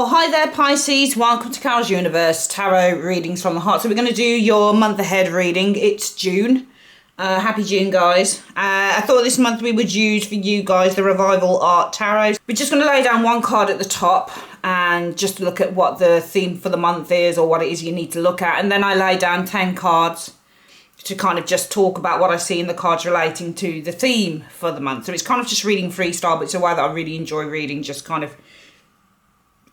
Oh, hi there, Pisces. Welcome to Carol's Universe, Tarot Readings from the Heart. So we're going to do your month ahead reading. It's June. Happy June, guys. I thought this month we would use for you guys the Revival Art Tarot. We're just going to lay down one card at the top and just look at what the theme for the month is or what it is you need to look at. And then I lay down 10 cards to kind of just talk about what I see in the cards relating to the theme for the month. So it's kind of just reading freestyle, but it's a way that I really enjoy reading, just kind of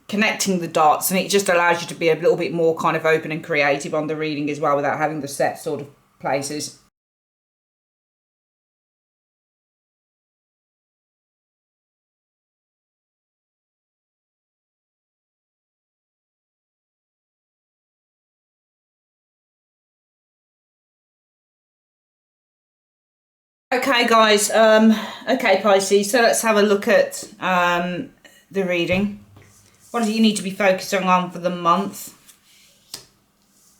connecting the dots, and it just allows you to be a little bit more kind of open and creative on the reading as well without having the set sort of places. Okay guys, okay Pisces, so let's have a look at the reading. What do you need to be focusing on for the month?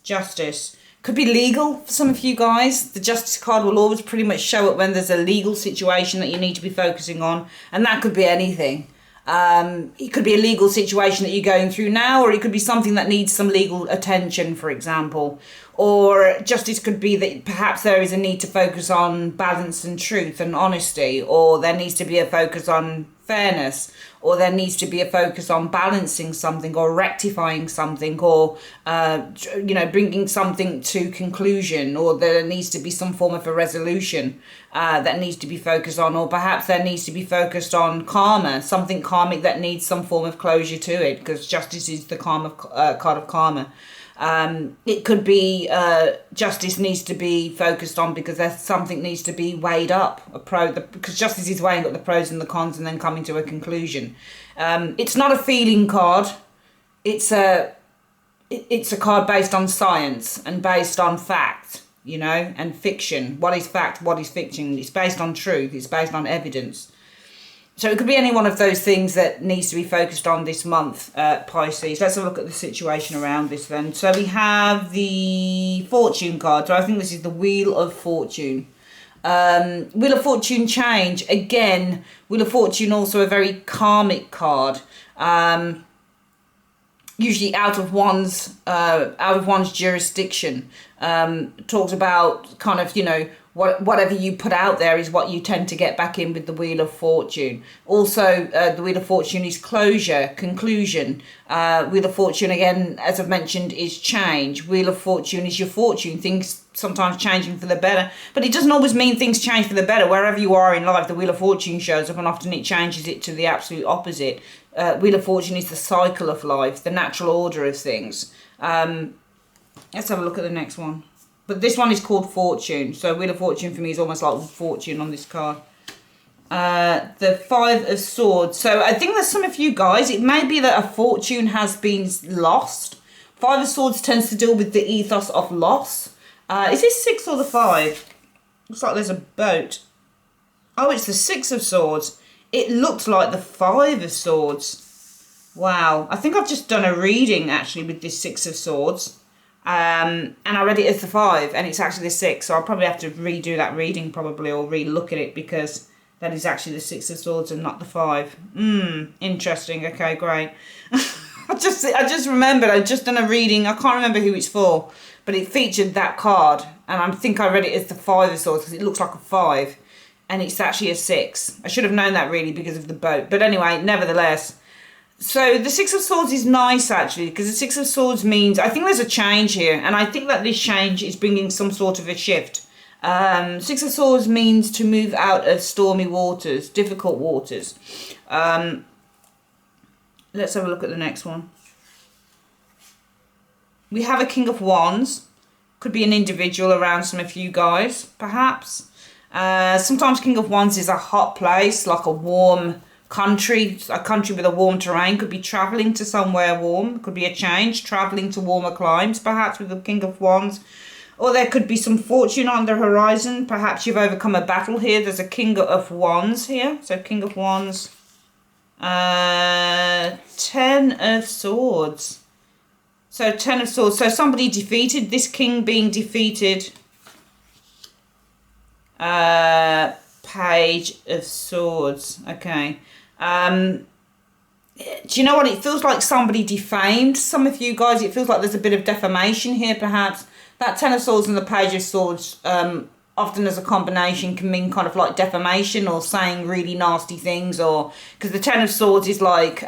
Justice. Could be legal for some of you guys. The Justice card will always pretty much show up when there's a legal situation that you need to be focusing on. And that could be anything. It could be a legal situation that you're going through now, or it could be something that needs some legal attention, for example. Or justice could be that perhaps there is a need to focus on balance and truth and honesty, or there needs to be a focus on fairness, or there needs to be a focus on balancing something or rectifying something, or bringing something to conclusion, or there needs to be some form of a resolution that needs to be focused on, or perhaps there needs to be focused on karma, something karmic that needs some form of closure to it, because justice is the card of karma. It could be justice needs to be focused on because there's something needs to be weighed up, because justice is weighing up the pros and the cons and then coming to a conclusion. It's not a feeling card. It's a card based on science and based on fact, and fiction. What is fact? What is fiction? It's based on truth. It's based on evidence. So it could be any one of those things that needs to be focused on this month, Pisces. Let's have a look at the situation around this then. So we have the Fortune card. So I think this is the Wheel of Fortune. Wheel of Fortune change. Again, Wheel of Fortune also a very karmic card. Usually out of one's jurisdiction. Talks about kind of, whatever you put out there is what you tend to get back in with the Wheel of Fortune. Also, the Wheel of Fortune is closure, conclusion. Wheel of Fortune, again, as I've mentioned, is change. Wheel of Fortune is your fortune, things sometimes changing for the better. But it doesn't always mean things change for the better. Wherever you are in life, the Wheel of Fortune shows up, and often it changes it to the absolute opposite. Wheel of Fortune is the cycle of life, the natural order of things. Let's have a look at the next one. But this one is called Fortune. So Wheel of Fortune for me is almost like fortune on this card. The Five of Swords. So I think there's some of you guys, it may be that a fortune has been lost. Five of Swords tends to deal with the ethos of loss. Is this 6 or the 5? Looks like there's a boat. Oh, it's the 6 of Swords. It looks like the 5 of Swords. Wow. I think I've just done a reading actually with this 6 of Swords. And I read it as the 5 and it's actually the 6, so I'll probably have to redo that reading probably, or re-look at it, because that is actually the 6 of Swords and not the 5. Interesting. Okay, great. I just remembered I'd just done a reading. I can't remember who it's for, but it featured that card, and I think I read it as the 5 of Swords because it looks like a 5 and it's actually a 6. I should have known that really because of the boat, but anyway, nevertheless. So the 6 of Swords is nice actually, because the 6 of Swords means, I think there's a change here, and I think that this change is bringing some sort of a shift. 6 of Swords means to move out of stormy waters, difficult waters. Let's have a look at the next one. We have a King of Wands. Could be an individual around some of you guys, perhaps. Sometimes King of Wands is a hot place, like a warm country, a country with a warm terrain. Could be travelling to somewhere warm. Could be a change, travelling to warmer climes, perhaps with the King of Wands. Or there could be some fortune on the horizon. Perhaps you've overcome a battle here. There's a King of Wands here. So King of Wands. 10 of Swords. So 10 of Swords. So somebody defeated, this king being defeated. Page of Swords. Okay. do you know what? It feels like somebody defamed some of you guys. It feels like there's a bit of defamation here, perhaps. That Ten of Swords and the Page of Swords, often as a combination, can mean kind of like defamation or saying really nasty things, or because the Ten of Swords is like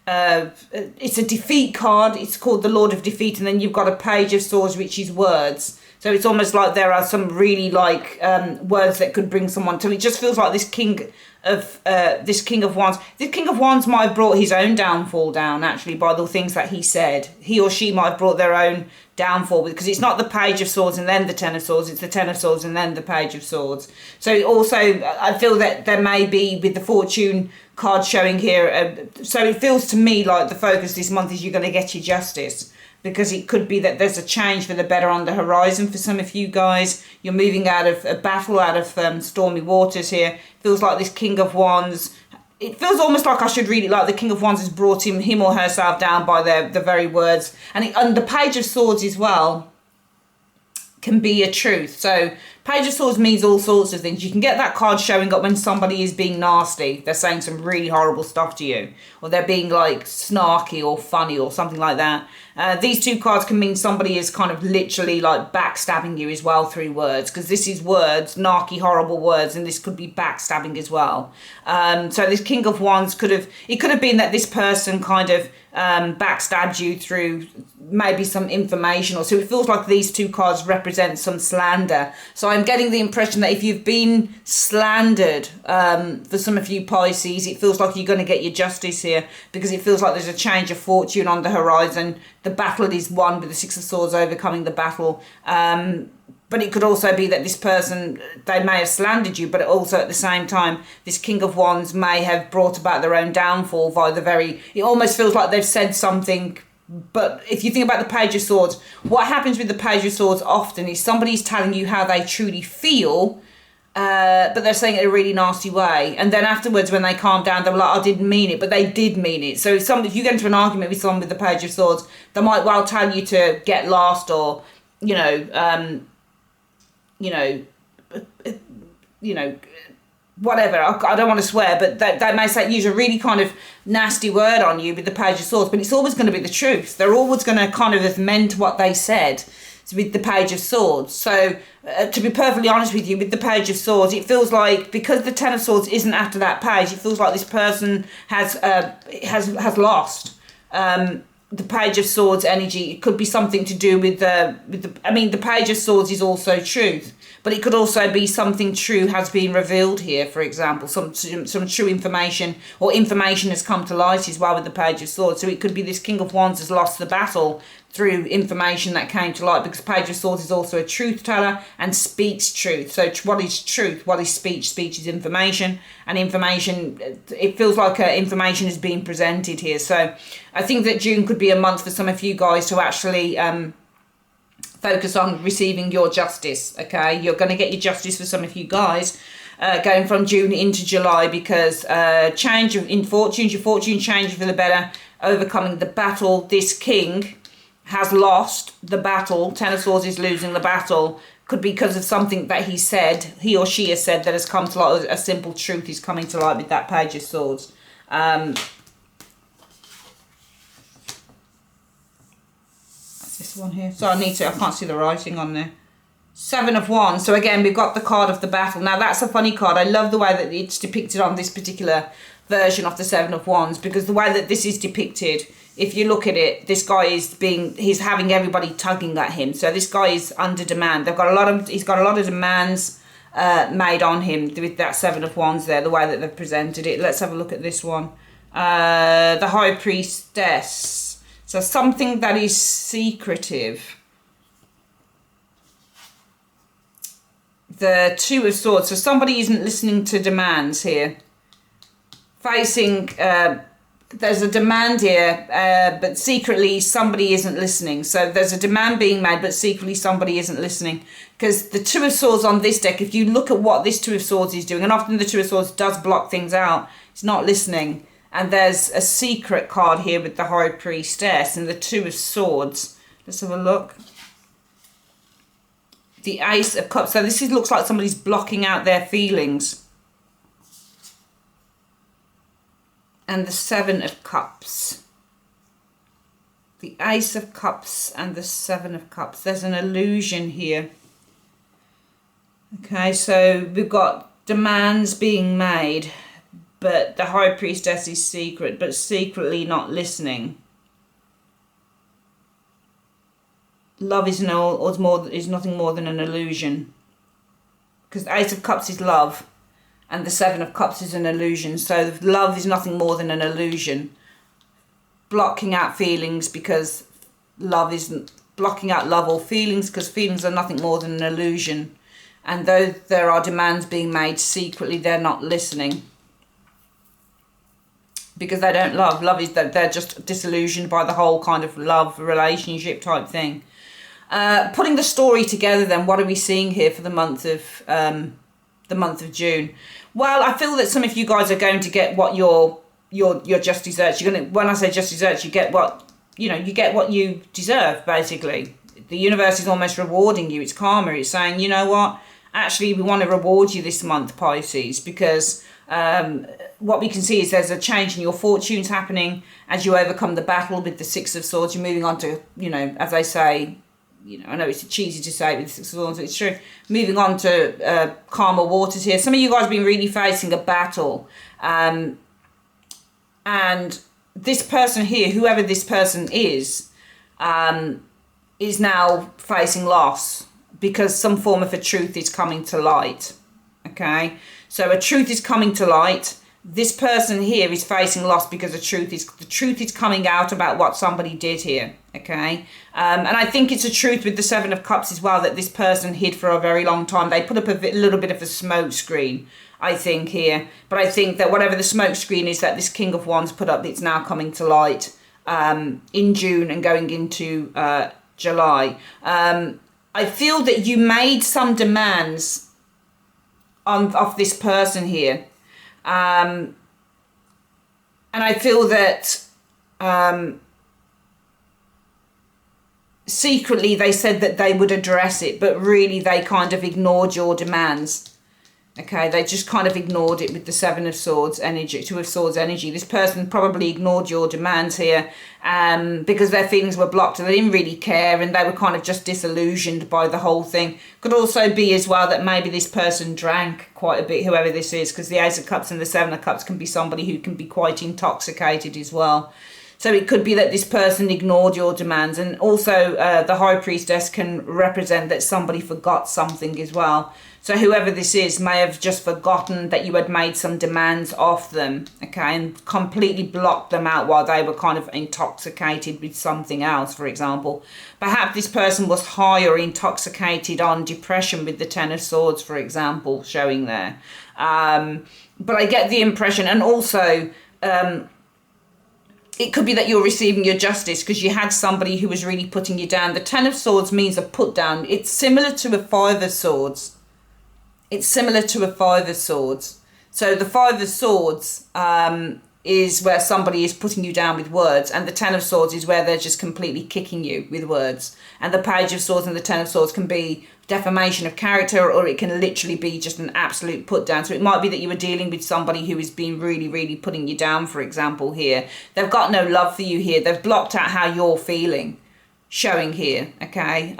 it's a defeat card. It's called the Lord of Defeat, and then you've got a Page of Swords, which is words. So it's almost like there are some really like words that could bring someone to. It just feels like this King of Wands. This King of Wands might have brought his own downfall down, actually, by the things that he said. He or she might have brought their own downfall, because it's not the Page of Swords and then the Ten of Swords, it's the Ten of Swords and then the Page of Swords. So also I feel that there may be, with the Fortune card showing here, so it feels to me like the focus this month is you're going to get your justice, because it could be that there's a change for the better on the horizon for some of you guys. You're moving out of a battle, out of stormy waters here. Feels like this King of Wands, it feels almost like I should read it like the King of Wands has brought him or herself down by the very words. And the Page of Swords as well can be a truth. So Page of Swords means all sorts of things. You can get that card showing up when somebody is being nasty. They're saying some really horrible stuff to you, or they're being like snarky or funny or something like that. These two cards can mean somebody is kind of literally like backstabbing you as well through words, because this is words, narky, horrible words, and this could be backstabbing as well. So this King of Wands could have been that this person kind of backstabbed you through maybe some information, or so it feels like these two cards represent some slander. So I'm getting the impression that if you've been slandered, for some of you Pisces, it feels like you're going to get your justice here, because it feels like there's a change of fortune on the horizon. The battle is won with the Six of Swords overcoming the battle. But it could also be that this person, they may have slandered you, but also at the same time, this King of Wands may have brought about their own downfall via it almost feels like they've said something. But if you think about the Page of Swords, what happens with the Page of Swords often is somebody's telling you how they truly feel, but they're saying it in a really nasty way. And then afterwards, when they calm down, they're like, I didn't mean it, but they did mean it. So if you get into an argument with someone with the Page of Swords, they might well tell you to get lost, or, whatever. I don't want to swear, but they may use a really kind of nasty word on you with the Page of Swords, but it's always going to be the truth. They're always going to kind of have meant what they said with the Page of Swords. So to be perfectly honest with you, with the Page of Swords, it feels like, because the Ten of Swords isn't after that page, it feels like this person has lost. The Page of Swords energy, it could be something to do with the Page of Swords is also truth, but it could also be something true has been revealed here, for example, some true information, or information has come to light as well with the Page of Swords. So it could be this King of Wands has lost the battle through information that came to light, because Page of Swords is also a truth teller and speaks truth. So what is truth? What is speech? Speech is information, and information, it feels like information is being presented here. So I think that June could be a month for some of you guys to actually focus on receiving your justice. Okay, you're going to get your justice for some of you guys going from June into July, because change in fortunes, your fortune changing for the better, overcoming the battle. This king has lost the battle. Ten of Swords is losing the battle. Could be because of something that he or she has said that has come to light. A simple truth is coming to light with that Page of Swords. This one here. So I can't see the writing on there. Seven of Wands. So again, we've got the card of the battle. Now that's a funny card. I love the way that it's depicted on this particular version of the Seven of Wands, because the way that this is depicted, if you look at it, this guy he's having everybody tugging at him. So this guy is under demand. He's got a lot of demands made on him with that Seven of Wands there, the way that they've presented it. Let's have a look at this one. The High Priestess. So something that is secretive. The Two of Swords. So somebody isn't listening to demands here. Facing, there's a demand here, but secretly somebody isn't listening. So there's a demand being made, but secretly somebody isn't listening. Because the Two of Swords on this deck, if you look at what this Two of Swords is doing, and often the Two of Swords does block things out, it's not listening. And there's a secret card here with the High Priestess and the Two of Swords. Let's have a look. The Ace of Cups. So this looks like somebody's blocking out their feelings. and the Seven of Cups. The Ace of Cups and the Seven of Cups. There's an illusion here. Okay, so we've got demands being made, but the High Priestess is secret, but secretly not listening. Love is nothing more than an illusion. Because the Ace of Cups is love, and the Seven of Cups is an illusion. So love is nothing more than an illusion. Blocking out feelings because love isn't, blocking out love or feelings because feelings are nothing more than an illusion. And though there are demands being made secretly, they're not listening. Because they don't love. Love is that they're just disillusioned by the whole kind of love relationship type thing. Putting the story together, then, what are we seeing here for the month of June? Well, I feel that some of you guys are going to get what your just desserts. You're gonna, when I say just desserts, you get what you get what you deserve. Basically, the universe is almost rewarding you. It's karma. It's saying, you know what? Actually, we want to reward you this month, Pisces, because what we can see is there's a change in your fortunes happening as you overcome the battle with the Six of Swords. You're moving on to, as I say. I know it's cheesy to say with the Six of Swords, but it's true. Moving on to calmer waters here. Some of you guys have been really facing a battle. And this person here, whoever this person is now facing loss because some form of a truth is coming to light. Okay? So a truth is coming to light. This person here is facing loss because the truth is coming out about what somebody did here. Okay, and I think it's a truth with the Seven of Cups as well that this person hid for a very long time. They put up a little bit of a smoke screen, I think, here. But I think that whatever the smoke screen is that this King of Wands put up, it's now coming to light in June and going into July. I feel that you made some demands of this person here. And I feel that secretly they said that they would address it, but really they kind of ignored your demands. Okay, they just kind of ignored it with the Seven of Swords energy, Two of Swords energy. This person probably ignored your demands here because their feelings were blocked and they didn't really care and they were kind of just disillusioned by the whole thing. Could also be as well that maybe this person drank quite a bit, whoever this is, because the Ace of Cups and the Seven of Cups can be somebody who can be quite intoxicated as well. So it could be that this person ignored your demands, and also the High Priestess can represent that somebody forgot something as well. So whoever this is may have just forgotten that you had made some demands of them, okay, and completely blocked them out while they were kind of intoxicated with something else, for example. Perhaps this person was high or intoxicated on depression with the Ten of Swords, for example, showing there. But I get the impression, and also it could be that you're receiving your justice because you had somebody who was really putting you down. The Ten of Swords means a put down. It's similar to a Five of Swords. It's similar to a Five of Swords. So the Five of Swords is where somebody is putting you down with words, and the Ten of Swords is where they're just completely kicking you with words. And the Page of Swords and the Ten of Swords can be defamation of character, or it can literally be just an absolute put down. So it might be that you were dealing with somebody who has been really, really putting you down, for example, here. They've got no love for you here. They've blocked out how you're feeling, showing here, okay?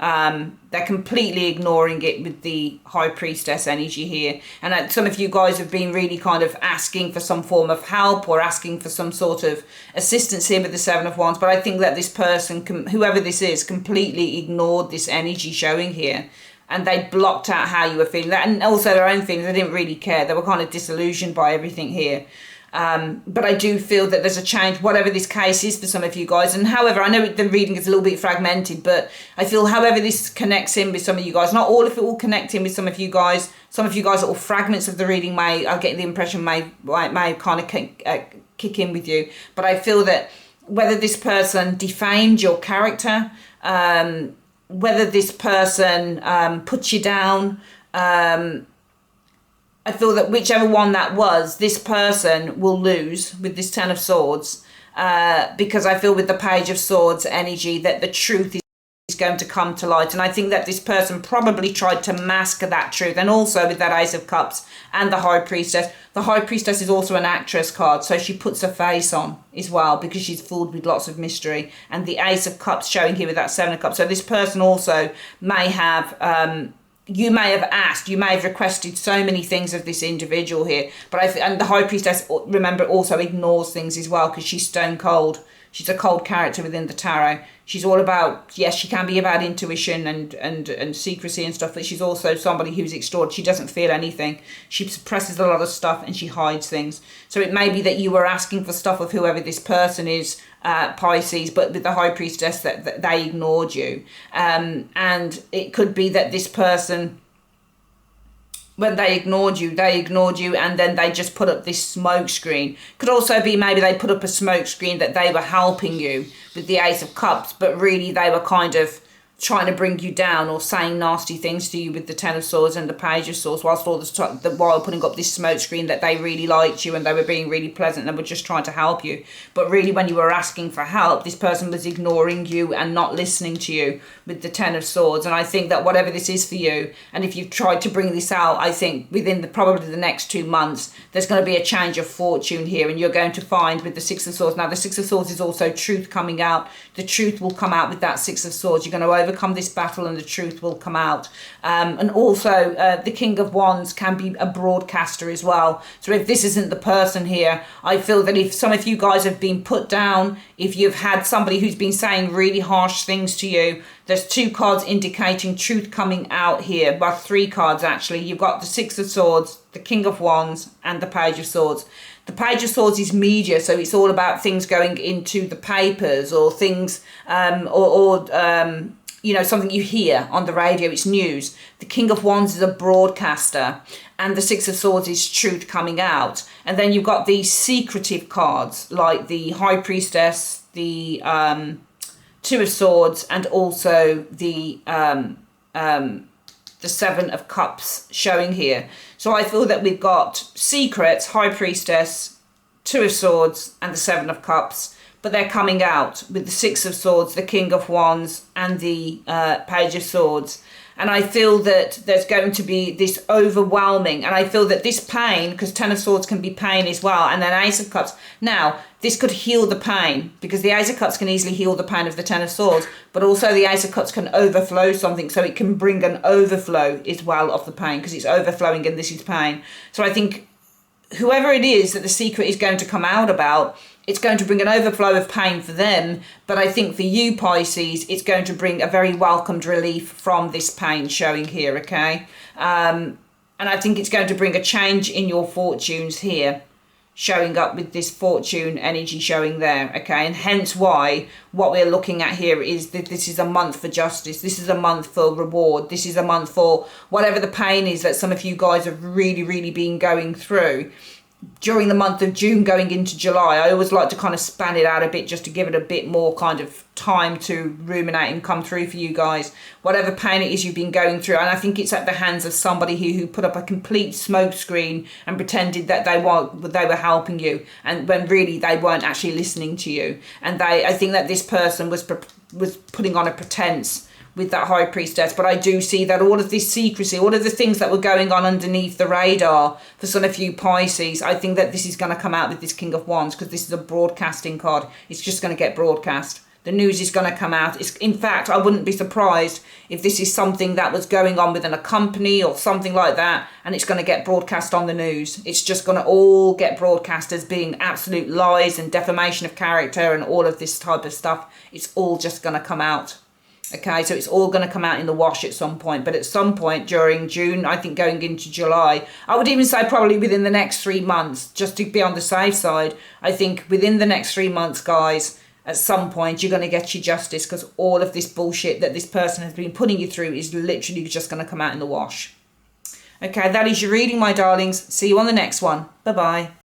They're completely ignoring it with the High Priestess energy here. And some of you guys have been really kind of asking for some form of help or asking for some sort of assistance here with the Seven of Wands. But I think that this person, whoever this is, completely ignored this energy showing here. And they blocked out how you were feeling that, and also their own feelings. They didn't really care. They were kind of disillusioned by everything here. But I do feel that there's a change, whatever this case is for some of you guys. And however, I know the reading is a little bit fragmented, but I feel however this connects in with some of you guys, not all of it will connect in with some of you guys. Some of you guys, little fragments of the reading I get the impression may kind of kick in with you. But I feel that whether this person defamed your character, whether this person put you down, I feel that whichever one that was, this person will lose with this Ten of Swords, because I feel with the Page of Swords energy that the truth is going to come to light. And I think that this person probably tried to mask that truth. And also with that Ace of Cups and the High Priestess. The High Priestess is also an actress card, so she puts her face on as well because she's filled with lots of mystery. And the Ace of Cups showing here with that Seven of Cups. So this person also may have... you may have asked, you may have requested so many things of this individual here. But and the High Priestess, remember, also ignores things as well because she's stone cold. She's a cold character within the tarot. She's all about, yes, she can be about intuition and secrecy and stuff, but she's also somebody who's extraordinary. She doesn't feel anything. She suppresses a lot of stuff and she hides things. So it may be that you were asking for stuff of whoever this person is, Pisces, but with the High Priestess that they ignored you. And it could be that this person, when they ignored you and then they just put up this smoke screen. Could also be maybe they put up a smoke screen that they were helping you with the Ace of Cups, but really they were kind of trying to bring you down or saying nasty things to you with the Ten of Swords and the Page of Swords, while putting up this smoke screen that they really liked you and they were being really pleasant and they were just trying to help you. But really when you were asking for help, this person was ignoring you and not listening to you with the Ten of Swords. And I think that whatever this is for you, and if you've tried to bring this out, I think within probably the next 2 months, there's going to be a change of fortune here, and you're going to find with the Six of Swords. Now the Six of Swords is also truth coming out. The truth will come out with that Six of Swords. You're going to overcome this battle and the truth will come out. And also the King of Wands can be a broadcaster as well. So if this isn't the person here, I feel that if some of you guys have been put down, if you've had somebody who's been saying really harsh things to you, there's 2 cards indicating truth coming out here. Well, 3 cards actually. You've got the Six of Swords, the King of Wands and the Page of Swords. The Page of Swords is media, so it's all about things going into the papers or things you know, something you hear on the radio, it's news. The King of Wands is a broadcaster, and the Six of Swords is truth coming out. And then you've got these secretive cards like the High Priestess, the Two of Swords, and also the Seven of Cups showing here. So I feel that we've got secrets, High Priestess, Two of Swords, and the Seven of Cups. But they're coming out with the Six of Swords, the King of Wands, and the Page of Swords. And I feel that there's going to be this overwhelming, and I feel that this pain, because Ten of Swords can be pain as well, and then Ace of Cups. Now, this could heal the pain, because the Ace of Cups can easily heal the pain of the Ten of Swords, but also the Ace of Cups can overflow something, so it can bring an overflow as well of the pain, because it's overflowing and this is pain. So I think whoever it is that the secret is going to come out about, it's going to bring an overflow of pain for them. But I think for you, Pisces, it's going to bring a very welcomed relief from this pain showing here, okay? And I think it's going to bring a change in your fortunes here, showing up with this fortune energy showing there, okay? And hence why what we're looking at here is that this is a month for justice. This is a month for reward. This is a month for whatever the pain is that some of you guys have really, really been going through during the month of June going into July. I always like to kind of span it out a bit just to give it a bit more kind of time to ruminate and come through for you guys. Whatever pain it is you've been going through, and I think it's at the hands of somebody who put up a complete smoke screen and pretended that they were helping you, and when really they weren't actually listening to you. And I think that this person was putting on a pretense with that High Priestess. But I do see that all of this secrecy, all of the things that were going on underneath the radar for some of you Pisces, I think that this is going to come out with this King of Wands, because this is a broadcasting card. It's just going to get broadcast. The news is going to come out. In fact, I wouldn't be surprised if this is something that was going on within a company or something like that, and it's going to get broadcast on the news. It's just going to all get broadcast as being absolute lies and defamation of character and all of this type of stuff. It's all just going to come out. Okay, so it's all going to come out in the wash at some point. But at some point during June, I think going into July, I would even say probably within the next 3 months, just to be on the safe side. I think within the next 3 months, guys, at some point, you're going to get your justice, because all of this bullshit that this person has been putting you through is literally just going to come out in the wash. Okay, that is your reading, my darlings. See you on the next one. Bye-bye.